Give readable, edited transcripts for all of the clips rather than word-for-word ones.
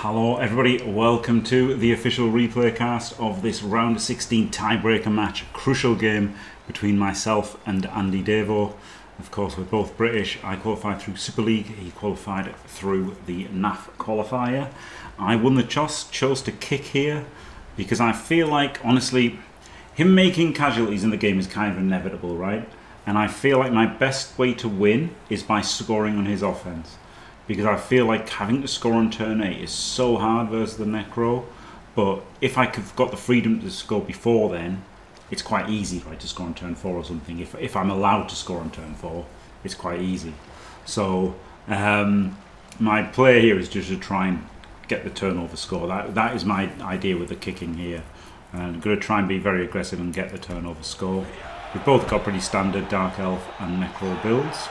Hello everybody, welcome to the official replay cast of this round 16 tiebreaker match, crucial game between myself and Andy Davo. Of course, we're both British. I qualified through Super League, he qualified through the NAF qualifier. I won the toss, chose to kick here because I feel like, honestly, him making casualties in the game is kind of inevitable, right? And I feel like my best way to win is by scoring on his offense. Because I feel like having to score on turn 8 is so hard versus the Necro. But if I could have got the freedom to score before then, it's quite easy, right, to score on turn 4 or something. If I'm allowed to score on turn 4, it's quite easy. So my play here is just to try and get the turnover score. That is my idea with the kicking here. And I'm going to try and be very aggressive and get the turnover score. We've both got pretty standard Dark Elf and Necro builds.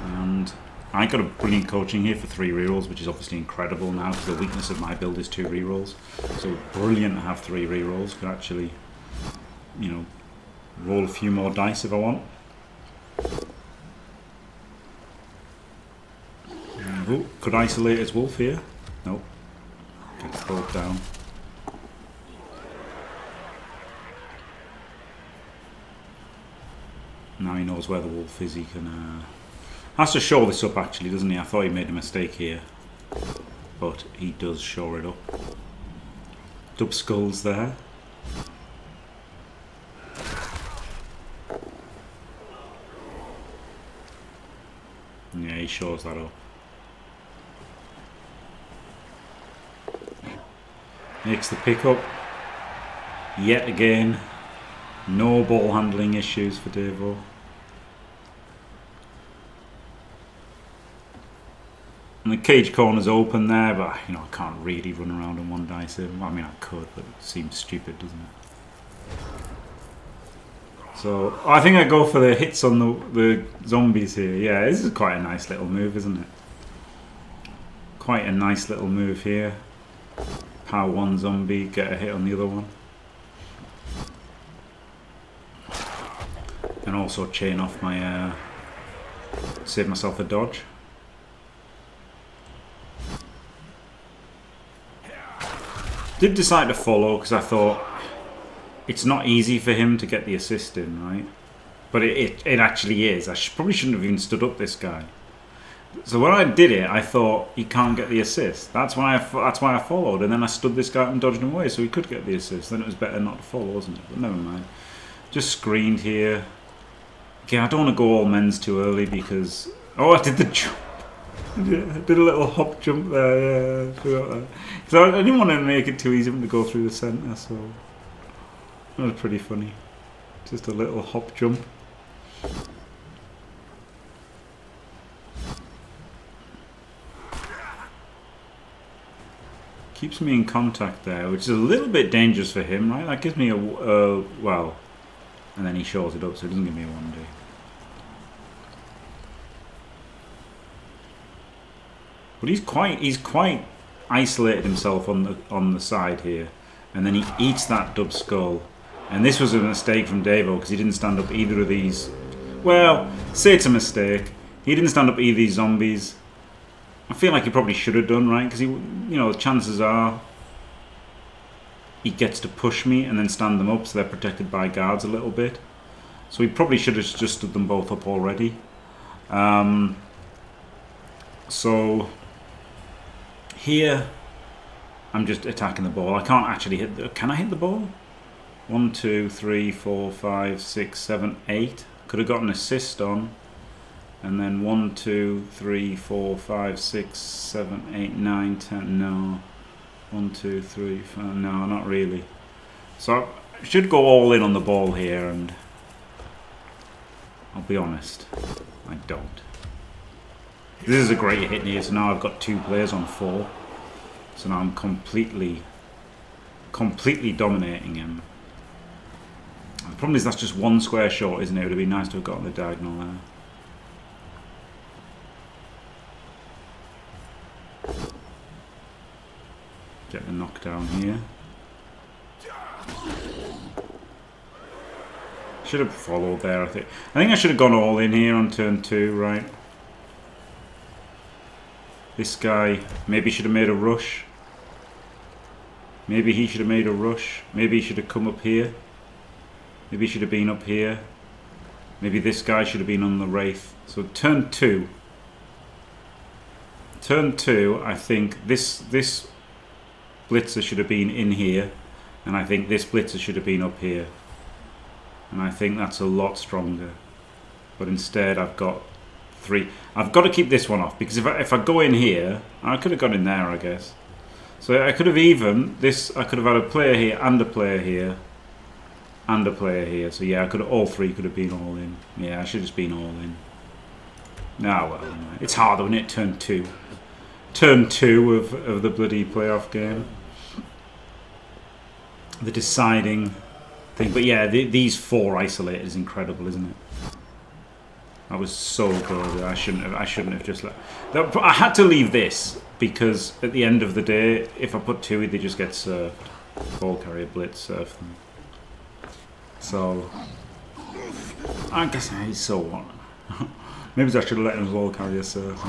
And I got a brilliant coaching here for 3 rerolls, which is obviously incredible now because the weakness of my build is 2 rerolls. So brilliant to have 3 rerolls. Could actually, you know, roll a few more dice if I want. Ooh, could isolate his wolf here? Nope. Gets brought down. Now he knows where the wolf is. He can. Has to shore this up actually, doesn't he? I thought he made a mistake here, but he does shore it up. Dub skulls there. Yeah, he shores that up. Makes the pickup. Yet again, no ball handling issues for Davo. And the cage corner's open there, but you know I can't really run around on one dice here. I mean I could, but it seems stupid, doesn't it? So I think I go for the hits on the zombies here. Yeah, this is quite a nice little move, isn't it? Quite a nice little move here. Power one zombie, get a hit on the other one. And also chain off my save myself a dodge. Did decide to follow because I thought it's not easy for him to get the assist in, right? But it actually is. I probably shouldn't have even stood up this guy. So when I did it, I thought he can't get the assist. That's why I followed, and then I stood this guy up and dodged him away so he could get the assist. Then it was better not to follow, wasn't it? But never mind. Just screened here. Okay, I don't want to go all men's too early because I did the jump. Yeah, I did a little hop jump there, yeah, I forgot that. So I didn't want to make it too easy to go through the centre, so that was pretty funny. Just a little hop jump. Keeps me in contact there, which is a little bit dangerous for him, right? That gives me a, well, and then he shores it up, so it doesn't give me a 1D. But he's quite isolated himself on the side here, and then he eats that dub skull. And this was a mistake from Davo because he didn't stand up either of these. Well, say it's a mistake. He didn't stand up either of these zombies. I feel like he probably should have done, right? Because he, you know, chances are he gets to push me and then stand them up, so they're protected by guards a little bit. So he probably should have just stood them both up already. So here, I'm just attacking the ball. I can't actually hit the... Can I hit the ball? 1, 2, 3, 4, 5, 6, 7, 8. Could have got an assist on. And then 1, 2, 3, 4, 5, 6, 7, 8, 9, 10. No. 1, 2, 3, 4. No, not really. So I should go all in on the ball here, and I'll be honest, I don't. This is a great hit here, so now I've got 2 players on 4. So now I'm completely dominating him. The problem is that's just 1 square short, isn't it? It would have been nice to have gotten the diagonal there. Get the knockdown here. Should have followed there, I think. I think I should have gone all in here on turn 2, right? This guy maybe should have made a rush. Maybe he should have made a rush. Maybe he should have come up here. Maybe he should have been up here. Maybe this guy should have been on the Wraith. So turn 2. Turn 2, I think this blitzer should have been in here. And I think this blitzer should have been up here. And I think that's a lot stronger. But instead I've got 3. I've got to keep this one off, because if I go in here, I could have gone in there, I guess. So I could have even this. I could have had a player here and a player here, and a player here. So yeah, I could have, all 3 could have been all in. Yeah, I should have just been all in. Ah, well, anyway. It's hard, isn't it? Turn 2. Turn 2 of the bloody playoff game. The deciding thing. But yeah, these 4 isolate is incredible, isn't it? I was so good. I shouldn't have just let. I had to leave this because at the end of the day, if I put 2, they just get surfed. Ball carrier blitz surf them. So I guess he's so what. Maybe I should have let him ball carrier surf.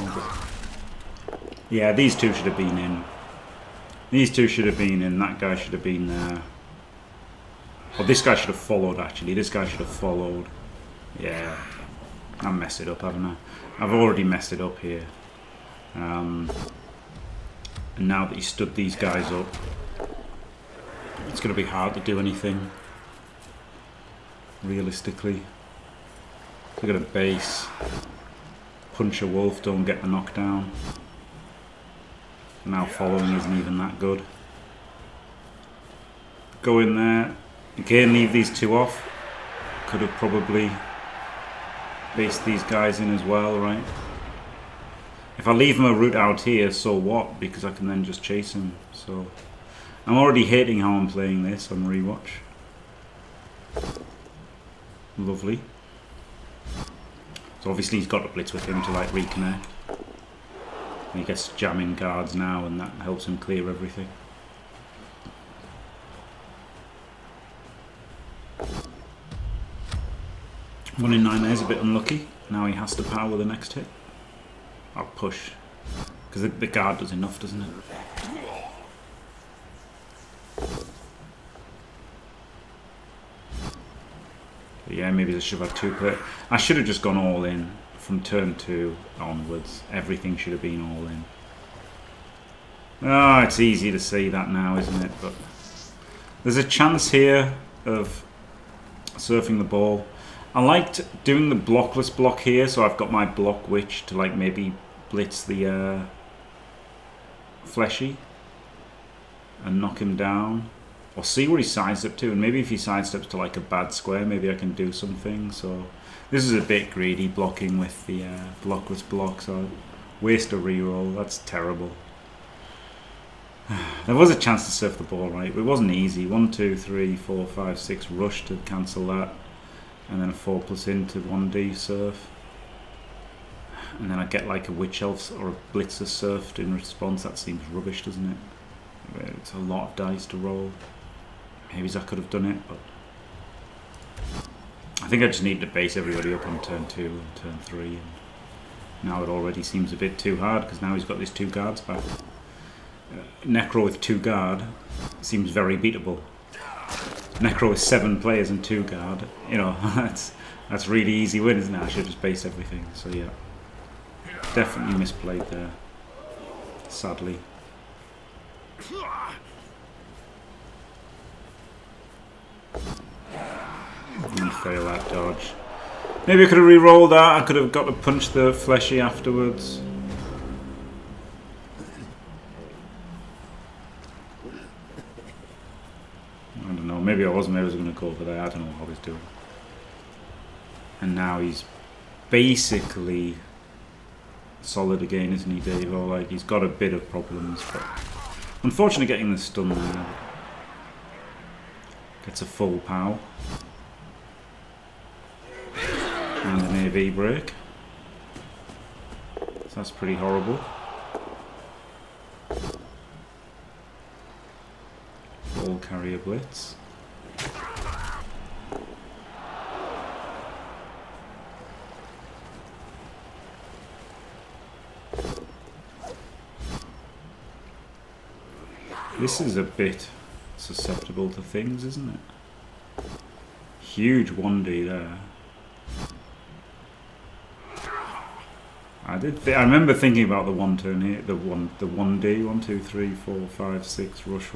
Yeah, these 2 should have been in. These 2 should have been in. That guy should have been there. Or this guy should have followed. Actually, this guy should have followed. Yeah. I messed it up, haven't I? I've already messed it up here. And now that he stood these guys up, it's going to be hard to do anything. Realistically. Look at a base. Punch a wolf, don't get the knockdown. Now following isn't even that good. Go in there. Again, leave these 2 off. Could have probably base these guys in as well, right? If I leave him a route out here, so what? Because I can then just chase him. So I'm already hating how I'm playing this on rewatch. Lovely. So obviously he's got to blitz with him to like reconnect. And he gets jamming guards now, and that helps him clear everything. One in 9 there is a bit unlucky. Now he has to power the next hit. Or push. Because the guard does enough, doesn't it? But yeah, maybe I should have had 2 players. I should have just gone all in from turn 2 onwards. Everything should have been all in. Ah, it's easy to say that now, isn't it? But there's a chance here of surfing the ball. I liked doing the blockless block here, so I've got my block witch to like maybe blitz the fleshy and knock him down, or see where he sidesteps to, and maybe if he sidesteps to like a bad square, maybe I can do something. So this is a bit greedy blocking with the blockless block, so waste a reroll. That's terrible. There was a chance to surf the ball, right? But it wasn't easy. 1, 2, 3, 4, 5, 6 rush to cancel that. And then a 4+ into 1D surf. And then I get like a Witch Elf or a Blitzer surfed in response. That seems rubbish, doesn't it? It's a lot of dice to roll. Maybe I could have done it, but I think I just need to base everybody up on turn 2 and turn 3. And now it already seems a bit too hard, because now he's got these 2 guards back. Necro with 2 guard seems very beatable. Necro with 7 players and 2 guard, you know, that's really easy win, isn't it? I should just base everything. So yeah, definitely misplayed there, sadly. And fail that dodge. Maybe I could have re-rolled that. I could have got to punch the fleshy afterwards. I don't know, maybe I wasn't, maybe I was going to go for that, I don't know what I was doing. And now he's basically solid again, isn't he, Davo? Like, he's got a bit of problems, but unfortunately getting the stun there. Gets a full pow. And an AV break. So that's pretty horrible. Ball carrier blitz. This is a bit susceptible to things, isn't it? Huge 1D there. I remember thinking about the one turn here, the 1D, 1, 2, 3, 4, 5, 6, rush.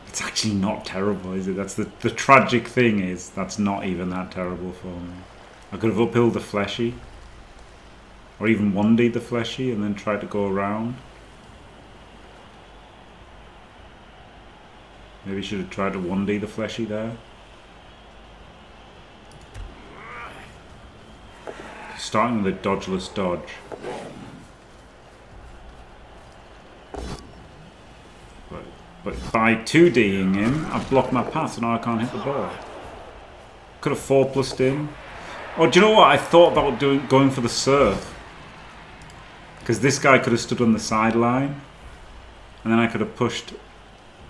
It's actually not terrible, is it? That's the tragic thing is that's not even that terrible for me. I could have uphilled the fleshy, or even 1D'd the fleshy and then tried to go around. Maybe should have tried to 1D the fleshy there. Starting with a dodgeless dodge. But by 2D'ing him, I've blocked my path, so now I can't hit the ball. Could have 4+'d him. Oh, do you know what? I thought about going for the surf. Because this guy could have stood on the sideline. And then I could have pushed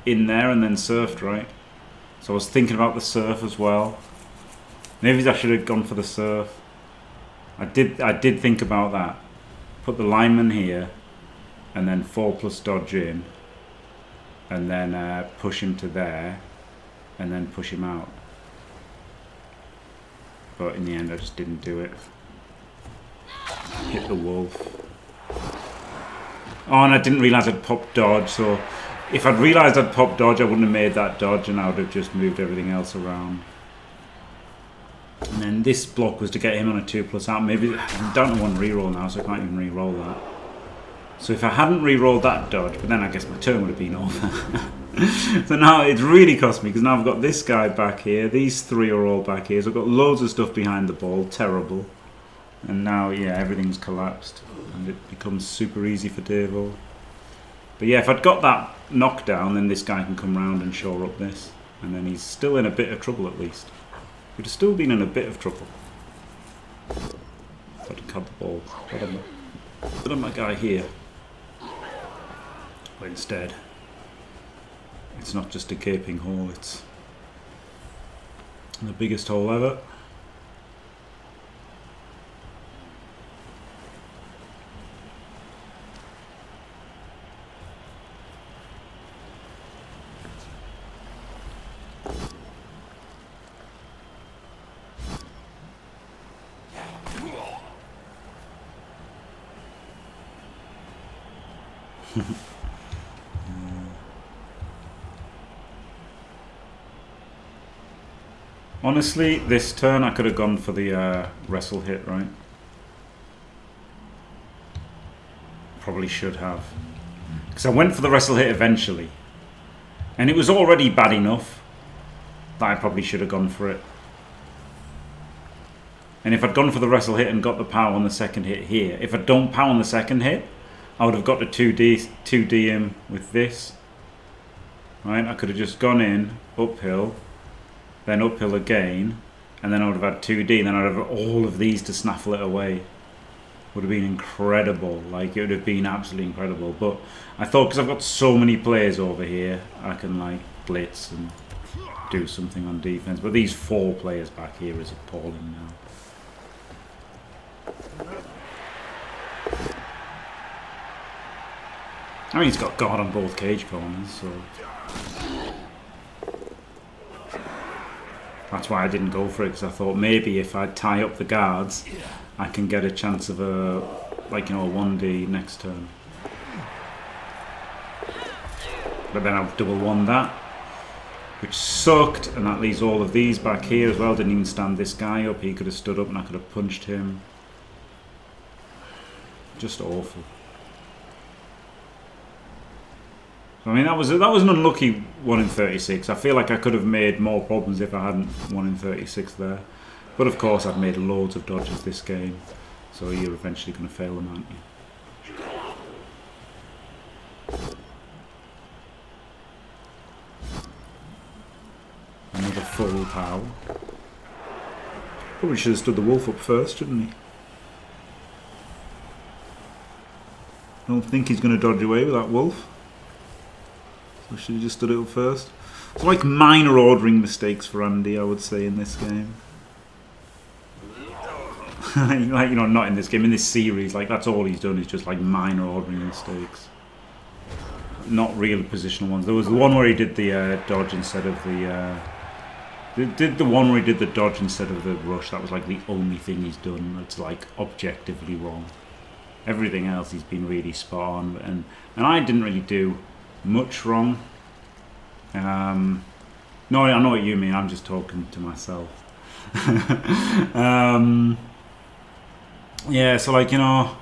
in there and then surfed, right? So I was thinking about the surf as well. Maybe I should have gone for the surf. I did think about that. Put the lineman here, and then 4+ dodge in, and then push him to there, and then push him out. But in the end, I just didn't do it. Hit the wolf. Oh, and I didn't realise I'd popped dodge. So if I'd realised I'd popped dodge, I wouldn't have made that dodge, and I would have just moved everything else around. And then this block was to get him on a 2+ out. Maybe I don't want to reroll now, so I can't even reroll that. So if I hadn't rerolled that dodge, but then I guess my turn would have been over. So now it's really cost me because now I've got this guy back here. These three are all back here. So I've got loads of stuff behind the ball. Terrible. And now, yeah, everything's collapsed, and it becomes super easy for Davo. But yeah, if I'd got that knockdown, then this guy can come round and shore up this, and then he's still in a bit of trouble at least. Would have still been in a bit of trouble. Got to cut the ball. Put on my guy here. But instead, it's not just a gaping hole, it's the biggest hole ever. Honestly, this turn I could have gone for the wrestle hit, right? Probably should have. Because I went for the wrestle hit eventually. And it was already bad enough that I probably should have gone for it. And if I'd gone for the wrestle hit and got the power on the second hit here, if I don't power on the second hit, I would have got to 2D him with this. Right? I could have just gone in, uphill, then uphill again, and then I would have had 2D, and then I'd have all of these to snaffle it away. Would have been incredible. Like, it would have been absolutely incredible. But I thought, because I've got so many players over here, I can like blitz and do something on defense. But these 4 players back here is appalling now. I mean, he's got guard on both cage corners, so that's why I didn't go for it, because I thought maybe if I tie up the guards, I can get a chance of a, like, you know, a 1D next turn. But then I've double won that, which sucked, and that leaves all of these back here as well. Didn't even stand this guy up. He could have stood up and I could have punched him. Just awful. I mean, that was an unlucky 1 in 36. I feel like I could have made more problems if I hadn't 1 in 36 there. But of course, I've made loads of dodges this game, so you're eventually going to fail them, aren't you? Another full power. Probably should have stood the wolf up first, shouldn't he? I don't think he's going to dodge away with that wolf. So should have just stood it up first. It's like minor ordering mistakes for Andy, I would say, in this game. Like, you know, not in this game, in this series, like, that's all he's done is just, like, minor ordering mistakes. Not real positional ones. There was the one where he did the dodge instead of the... did the one where he did the dodge instead of the rush. That was, like, the only thing he's done that's, like, objectively wrong. Everything else he's been really spot on. And I didn't really do much wrong. No, I know what you mean. I'm just talking to myself. Yeah, so, like, you know,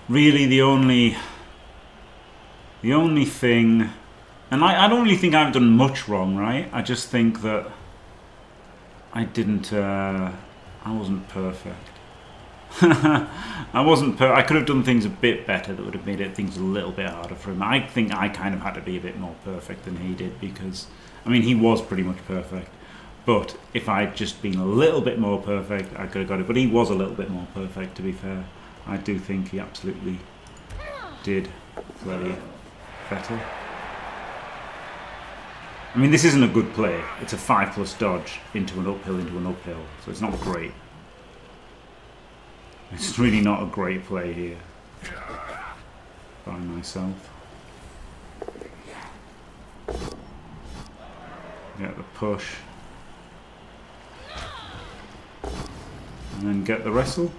really the only thing, and I don't really think I've done much wrong, right? I just think that I wasn't perfect. I could have done things a bit better that would have made things a little bit harder for him. I think I kind of had to be a bit more perfect than he did, because, I mean, he was pretty much perfect. But if I'd just been a little bit more perfect, I could have got it. But he was a little bit more perfect, to be fair. I do think he absolutely did play better. I mean, this isn't a good play. It's a 5+ dodge into an uphill, so it's not great. It's really not a great play here by myself. Get the push. And then get the wrestle.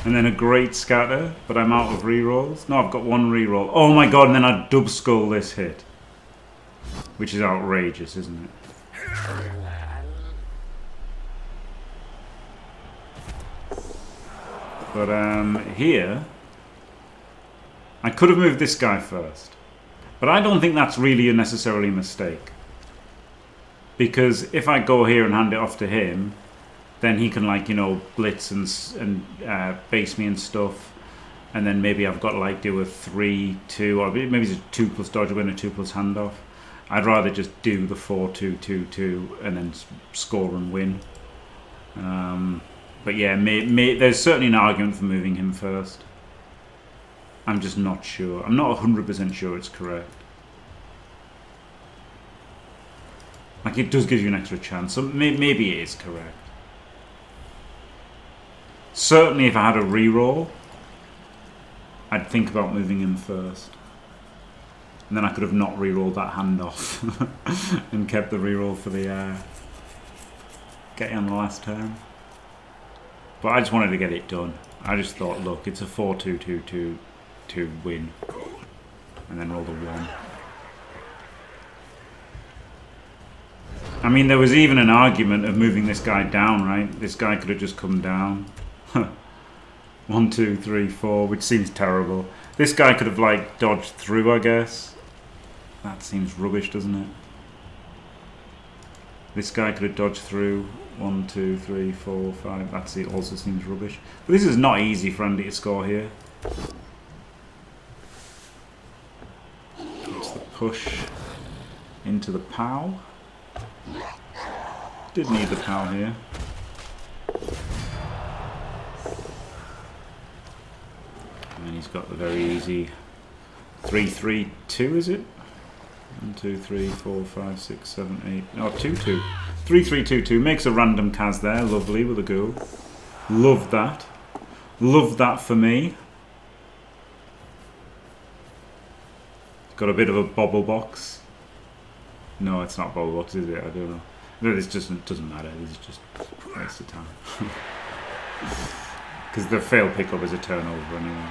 And then a great scatter, but I'm out of rerolls. No, I've got one reroll. Oh my god, and then I dub skull this hit. Which is outrageous, isn't it? But here, I could have moved this guy first. But I don't think that's really necessarily a mistake. Because if I go here and hand it off to him, then he can, like, you know, blitz and base me and stuff. And then maybe I've got to, like, do a 3-2, or maybe it's a 2+ dodge win, a 2+ handoff. I'd rather just do the 4-2-2-2 and then score and win. But yeah, there's certainly an argument for moving him first. I'm just not sure. I'm not 100% sure it's correct. Like, it does give you an extra chance, so maybe it is correct. Certainly if I had a reroll, I'd think about moving him first. And then I could have not rerolled that handoff and kept the reroll for the getting on the last turn. But I just wanted to get it done. I just thought, look, it's a 4-2-2-2 win. And then roll the 1. I mean, there was even an argument of moving this guy down, right? This guy could have just come down. 1, 2, 3, 4, which seems terrible. This guy could have, like, dodged through, I guess. That seems rubbish, doesn't it? This guy could have dodged through. 1, 2, 3, 4, 5. That's it. Also seems rubbish. But this is not easy for Andy to score here. It's the push into the POW. Did need the POW here. And then he's got the very easy 3-3-2, is it? 1, 2, 3, 4, 5, 6, 7, 8. Oh, 2-2. 3-3-2-2. Makes a random Kaz there. Lovely with a goal. Love that. Love that for me. Got a bit of a bobble box. No, it's not bobble box, is it? I don't know. No, this just doesn't matter. This is just a waste of time. Because the failed pickup is a turnover anyway.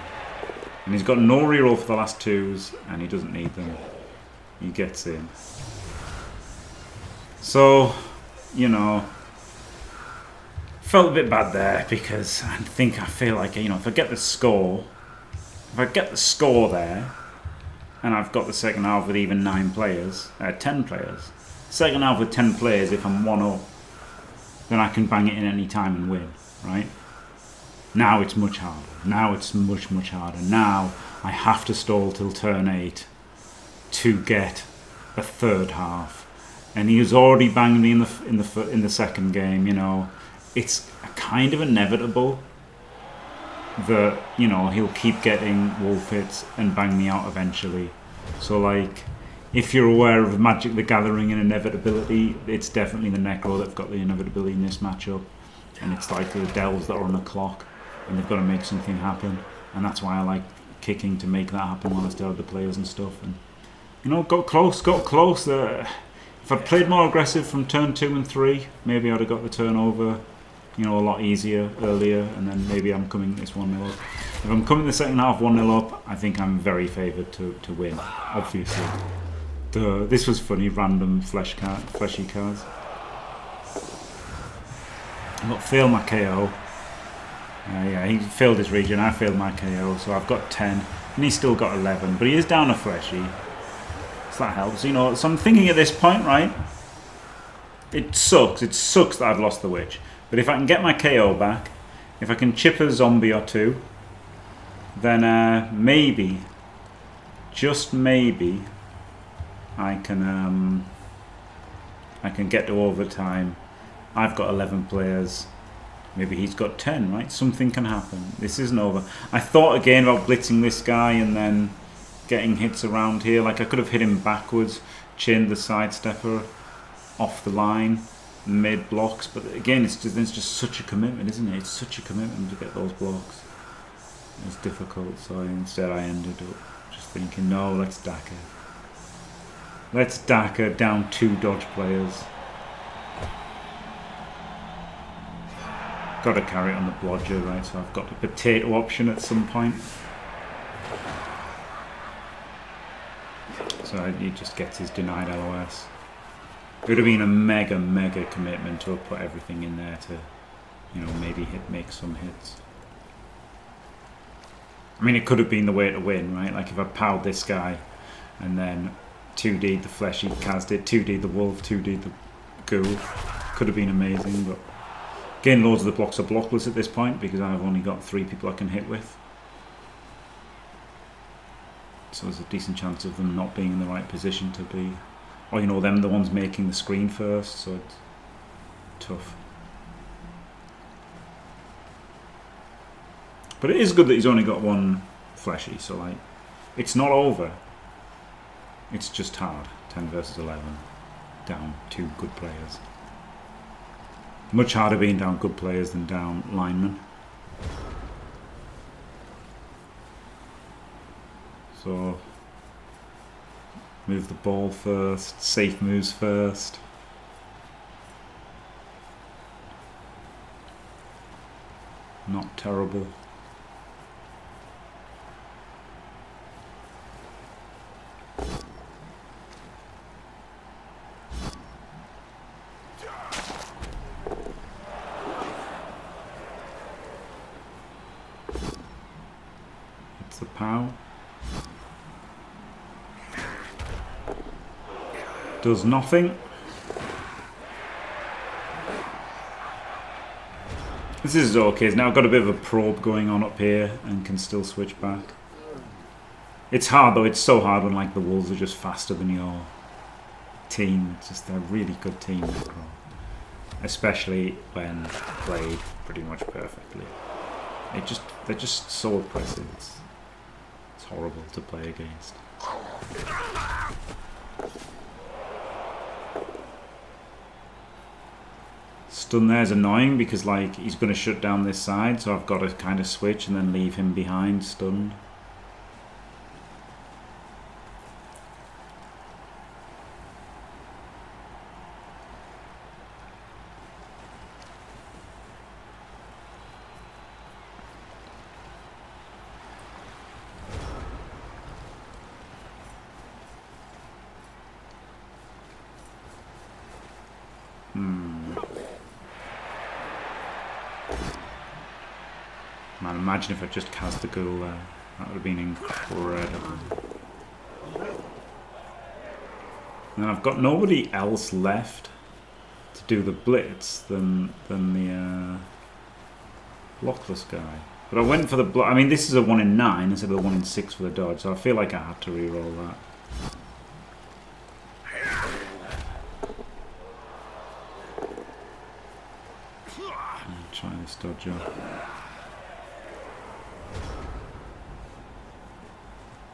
And he's got no reroll for the last 2s, and he doesn't need them. He gets in. So, you know, felt a bit bad there, because I feel like, you know, if I get the score there, and I've got the second half with even 9 players, 10 players. Second half with 10 players, if I'm 1-0, then I can bang it in any time and win, right? Now it's much harder. Now it's much, much harder. Now I have to stall till turn 8 to get a third half. And he has already banged me in the second game, you know. It's kind of inevitable that, you know, he'll keep getting wolf hits and bang me out eventually. So, like, if you're aware of Magic the Gathering and inevitability, it's definitely the Necro that's got the inevitability in this matchup. and it's like the Dells that are on the clock, and they've got to make something happen, and that's why I like kicking to make that happen while I still have the players and stuff. And you know, got close. If I'd played more aggressive from turn 2 and 3, maybe I'd have got the turnover, you know, a lot easier earlier, and then maybe I'm coming this 1-0 up. If I'm coming the second half 1-0 up, I think I'm very favoured to win, obviously. This was funny, random fleshy cards. I've got failed my KO. Yeah, he failed his region, I failed my KO, so I've got 10, and he's still got 11, but he is down a fleshy. So that helps, you know. So I'm thinking at this point, right, it sucks that I've lost the witch. But if I can get my KO back, if I can chip a zombie or two, then maybe, just maybe, I can get to overtime. I've got 11 players. Maybe he's got 10, right? Something can happen. This isn't over. I thought again about blitzing this guy and then getting hits around here. Like I could have hit him backwards, chained the sidestepper off the line, made blocks. But again, it's just such a commitment, isn't it? It's such a commitment to get those blocks. It's difficult. So instead I ended up just thinking, no, let's Daka. Let's Daka down 2 dodge players. Got to carry it on the blodger, right? So I've got the potato option at some point. So he just gets his denied LOS. It would have been a mega commitment to have put everything in there to, you know, maybe make some hits. I mean, it could have been the way to win, right? Like if I powered this guy and then 2D'd the fleshy cast it, 2D'd the wolf, 2D'd the ghoul. Could have been amazing, but again, loads of the blocks are blockless at this point because I've only got 3 people I can hit with. So there's a decent chance of them not being in the right position to be, or you know, them the ones making the screen first, so it's tough. But it is good that he's only got 1 fleshy, so like, it's not over. It's just hard. 10 versus 11, down 2 good players. Much harder being down good players than down linemen. So, move the ball first, safe moves first. Not terrible. It's the POW. Does nothing. This is okay. It's now got a bit of a probe going on up here and can still switch back. It's hard though. It's so hard when like the wolves are just faster than your team. It's just a really good team, especially when played pretty much perfectly. They're just so oppressive. It's horrible to play against. Stun there is annoying because like he's going to shut down this side, so I've got to kind of switch and then leave him behind stunned. Man, imagine if I just cast the ghoul there. That would have been incredible. And then I've got nobody else left to do the blitz than the blockless guy. But I went for the block. I mean, this is a 1 in 9 instead of a 1 in 6 for the dodge, so I feel like I had to re-roll that. Try this dodge up.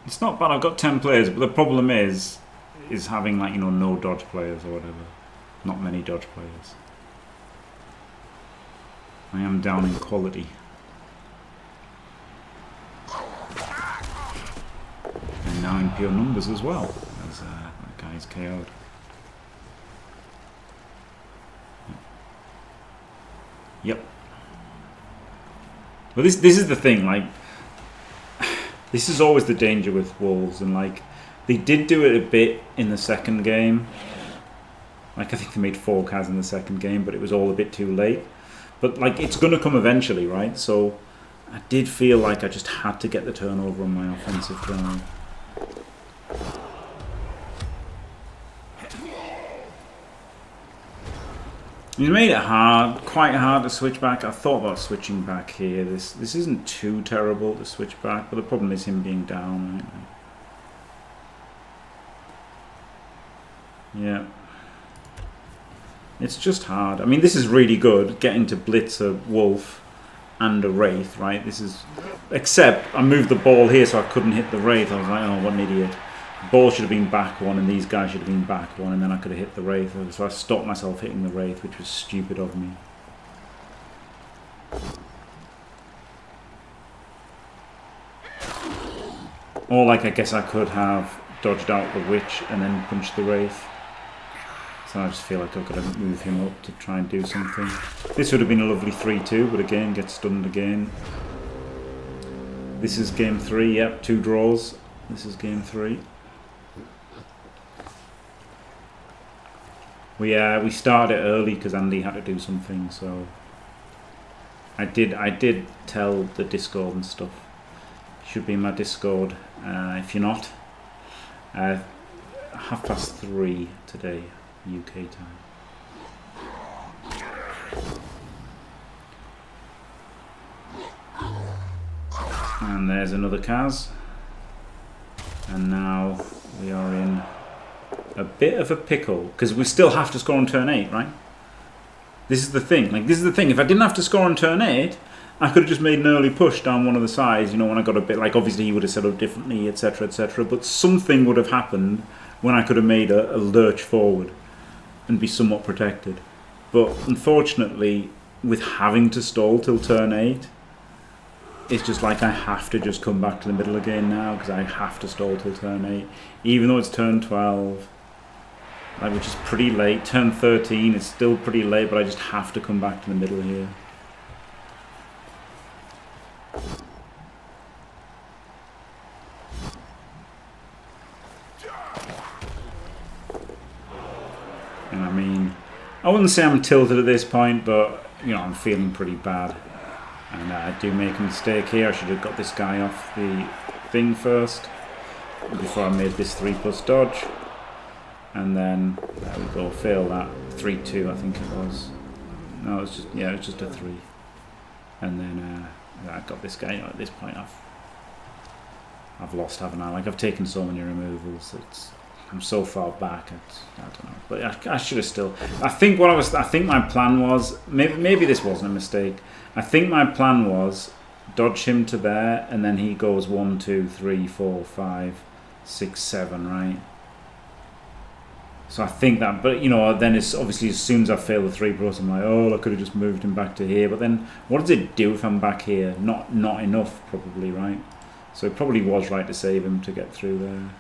It's not bad. I've got 10 players, but the problem is having like, you know, no dodge players or whatever. Not many dodge players. I am down in quality. And now in pure numbers as well, as that guy's KO'd. Yep. But this is the thing, like, this is always the danger with Wolves, and like, they did do it a bit in the second game. Like, I think they made 4 Cas in the second game, but it was all a bit too late. But like, it's going to come eventually, right? So I did feel like I just had to get the turnover on my offensive drive. He's made it hard, quite hard to switch back. I thought about switching back here. This isn't too terrible to switch back, but the problem is him being down, right? Yeah. It's just hard. I mean, this is really good, getting to blitz a Wolf and a Wraith, right? This is... Except, I moved the ball here so I couldn't hit the Wraith. I was like, oh, what an idiot. The ball should have been back 1 and these guys should have been back 1, and then I could have hit the Wraith. So I stopped myself hitting the Wraith, which was stupid of me. Or, like, I guess I could have dodged out the Witch and then punched the Wraith. So I just feel like I've got to move him up to try and do something. This would have been a lovely 3-2, but again, gets stunned again. This is game 3, yep, 2 draws. This is game 3. We started it early because Andy had to do something, so I did tell the Discord and stuff. You should be in my Discord if you're not. 3:30 today, UK time. And there's another Cas. And now we are in a bit of a pickle, because we still have to score on turn 8, right? This is the thing. Like, this is the thing. If I didn't have to score on turn 8, I could have just made an early push down one of the sides, you know, when I got a bit, like, obviously he would have set up differently, etc., etc., but something would have happened when I could have made a lurch forward and be somewhat protected. But unfortunately, with having to stall till turn 8, it's just like I have to just come back to the middle again now, because I have to stall till turn 8, even though it's turn 12, like, which is pretty late. Turn 13 is still pretty late, but I just have to come back to the middle here. And I mean, I wouldn't say I'm tilted at this point, but you know, I'm feeling pretty bad. And I do make a mistake here. I should have got this guy off the thing first before I made this 3+ dodge. And then there we go, fail that. 3-2 I think it was. No, it was just, yeah, it was just a 3. And then I got this guy. You know, at this point I've lost, haven't I? Like, I've taken so many removals. I'm so far back. I don't know, but I should have still. I think my plan was, maybe this wasn't a mistake. I think my plan was dodge him to there, and then he goes 1, 2, 3, 4, 5, 6, 7, right? So I think that, but you know, then it's obviously as soon as I fail the 3+, I'm like, oh, I could have just moved him back to here. But then, what does it do if I'm back here? Not enough, probably, right? So it probably was right to save him to get through there.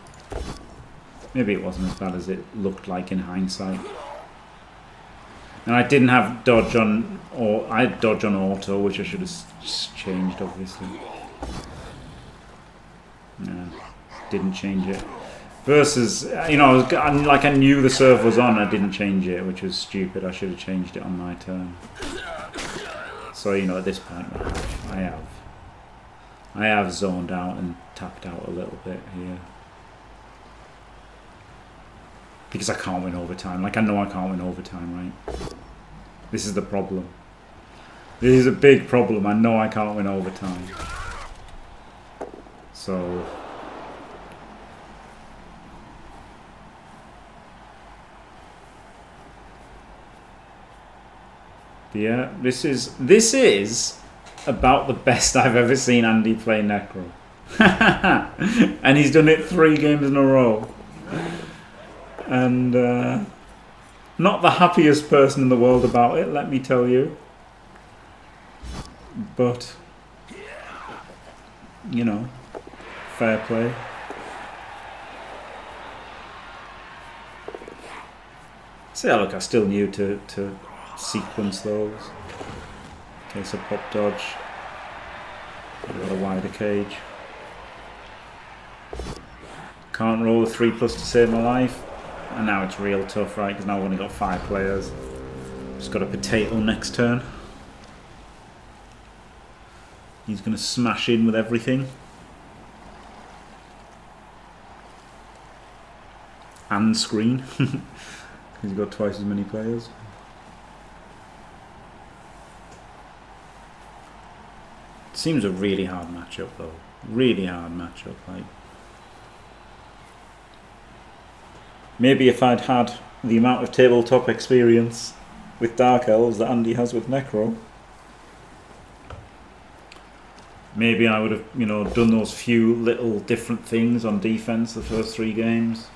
Maybe it wasn't as bad as it looked like in hindsight. And I didn't have dodge on, or I had dodge on auto, which I should have changed, obviously. No, didn't change it. Versus, you know, like I knew the serve was on, I didn't change it, which was stupid. I should have changed it on my turn. So, you know, at this point, I have zoned out and tapped out a little bit here. Because I can't win overtime. Like, I know I can't win overtime, right? This is the problem. This is a big problem. I know I can't win overtime. So... yeah, this is about the best I've ever seen Andy play Necro. And he's done it 3 games in a row. And not the happiest person in the world about it, let me tell you. but you know, fair play. So yeah, look, I still knew to sequence those. Okay, so pop dodge. I've got a wider cage. Can't roll a 3+ to save my life. And now it's real tough, right? Because now I've only got 5 players. Just got a potato next turn. He's going to smash in with everything. And screen. Because he's got twice as many players. Seems a really hard matchup though. Really hard matchup. Like, maybe if I'd had the amount of tabletop experience with Dark Elves that Andy has with Necro, maybe I would have, you know, done those few little different things on defense the first 3 games,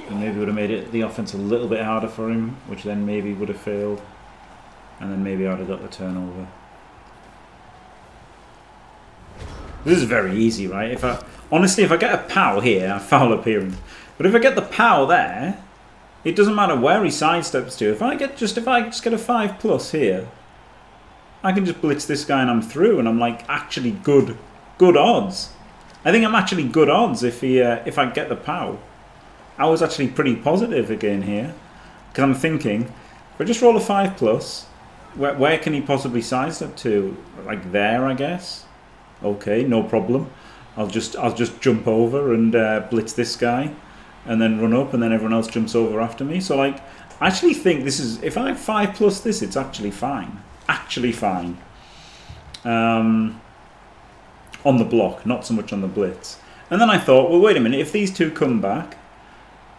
and maybe would have made it the offense a little bit harder for him, which then maybe would have failed, and then maybe I'd have got the turnover. This is very easy, right? Honestly, if I get a POW here, a foul appearance. But if I get the POW there, it doesn't matter where he sidesteps to. If I just get a 5+ here, I can just blitz this guy and I'm through, and I'm like actually good odds. I think I'm actually good odds if I get the POW. I was actually pretty positive again here, because I'm thinking if I just roll a 5+, where can he possibly sidestep to? Like there, I guess. Okay, no problem. I'll just jump over and blitz this guy, and then run up, and then everyone else jumps over after me. So like, I actually think this is, if I have 5+ this, it's actually fine. Actually fine. On the block, not so much on the blitz. And then I thought, well, wait a minute. If these 2 come back,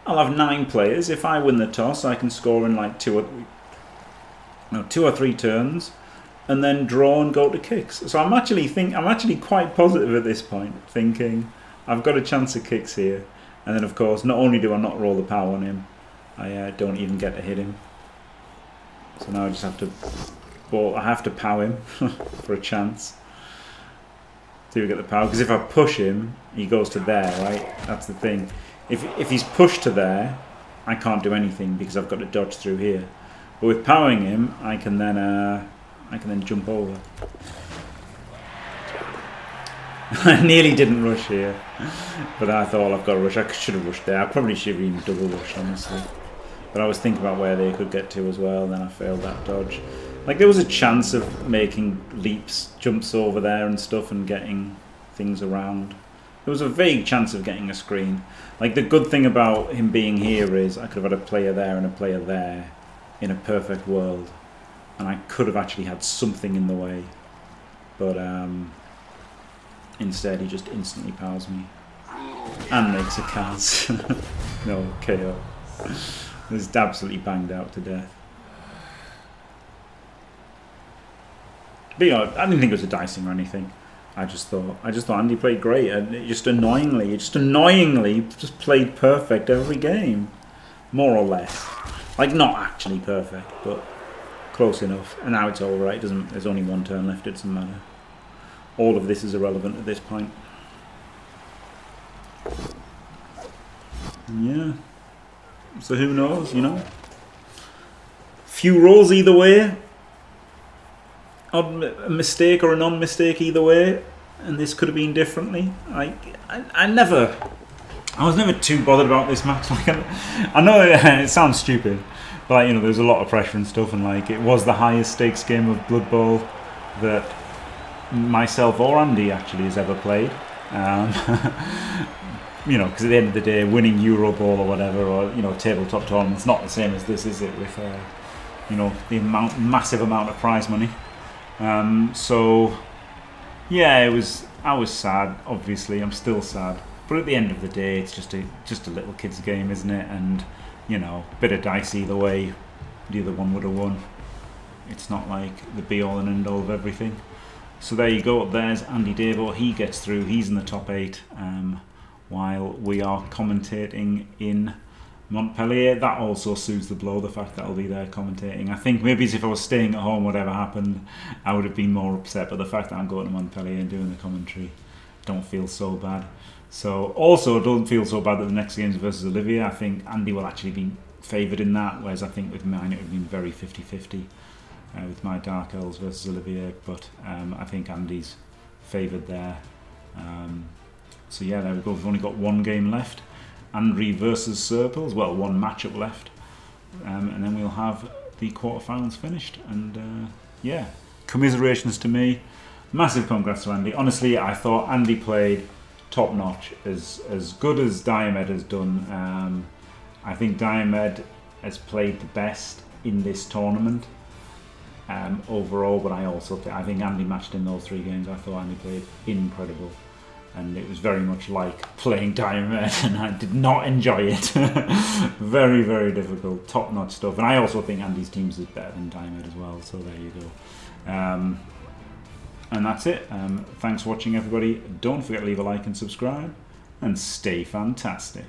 I'll have 9 players. If I win the toss, I can score in like 2 or 3 turns, and then draw and go to kicks. So I'm actually quite positive at this point, thinking I've got a chance of kicks here. And then of course, not only do I not roll the POW on him, I don't even get to hit him. So now I just have to, well, I have to POW him for a chance to get the POW. Because if I push him, he goes to there, right? That's the thing. If he's pushed to there, I can't do anything because I've got to dodge through here. But with POWing him, I can then jump over. I nearly didn't rush here, but I thought I've got to rush. I should have rushed there. I probably should have even double rushed, honestly. But I was thinking about where they could get to as well, and then I failed that dodge. Like, there was a chance of making leaps, jumps over there and stuff, and getting things around. There was a vague chance of getting a screen. Like, the good thing about him being here is I could have had a player there and a player there in a perfect world. And I could have actually had something in the way. But instead he just instantly powers me. And makes a cast. No, KO. Just absolutely banged out to death. But you know, I didn't think it was a dicing or anything. I just thought Andy played great, and it just annoyingly just played perfect every game. More or less. Like, not actually perfect, but close enough. And now it's all right. There's only 1 turn left. It doesn't matter. All of this is irrelevant at this point. Yeah. So who knows, you know? Few rolls either way. A mistake or a non-mistake either way. And this could have been differently. I was never too bothered about this match. Like, I know it sounds stupid, but like, you know, there's a lot of pressure and stuff, and like, it was the highest stakes game of Blood Bowl that myself or Andy actually has ever played. You know, because at the end of the day, winning Euro Bowl or whatever, or, you know, tabletop tournament's not the same as this, is it? With you know, the massive amount of prize money. So yeah, I was sad. Obviously, I'm still sad. But at the end of the day, it's just a little kid's game, isn't it? And, you know, bit of dice either way, the other one would have won. It's not like the be-all and end-all of everything. So there you go. There's Andy Davo. He gets through. He's in the top 8, while we are commentating in Montpellier, that also soothes the blow, the fact that I'll be there commentating. I think maybe if I was staying at home, whatever happened, I would have been more upset, but the fact that I'm going to Montpellier and doing the commentary, don't feel so bad. So also don't feel so bad that the next game's versus Olivier. I think Andy will actually be favoured in that, whereas I think with mine it would have been very 50-50 with my Dark Elves versus Olivier, but I think Andy's favoured there. So yeah, there we go. We've only got one game left. Andri versus Serpils, well, one matchup left, and then we'll have the quarterfinals finished. And yeah, commiserations to me. Massive congrats to Andy. Honestly, I thought Andy played top notch, as good as Diomed has done. I think Diomed has played the best in this tournament overall, but I think Andy matched in those 3 games. I thought Andy played incredible. And it was very much like playing Diomed, and I did not enjoy it. Very, very difficult, top-notch stuff. And I also think Andy's teams is better than Diomed as well, so there you go. And that's it. Thanks for watching, everybody. Don't forget to leave a like and subscribe, and stay fantastic.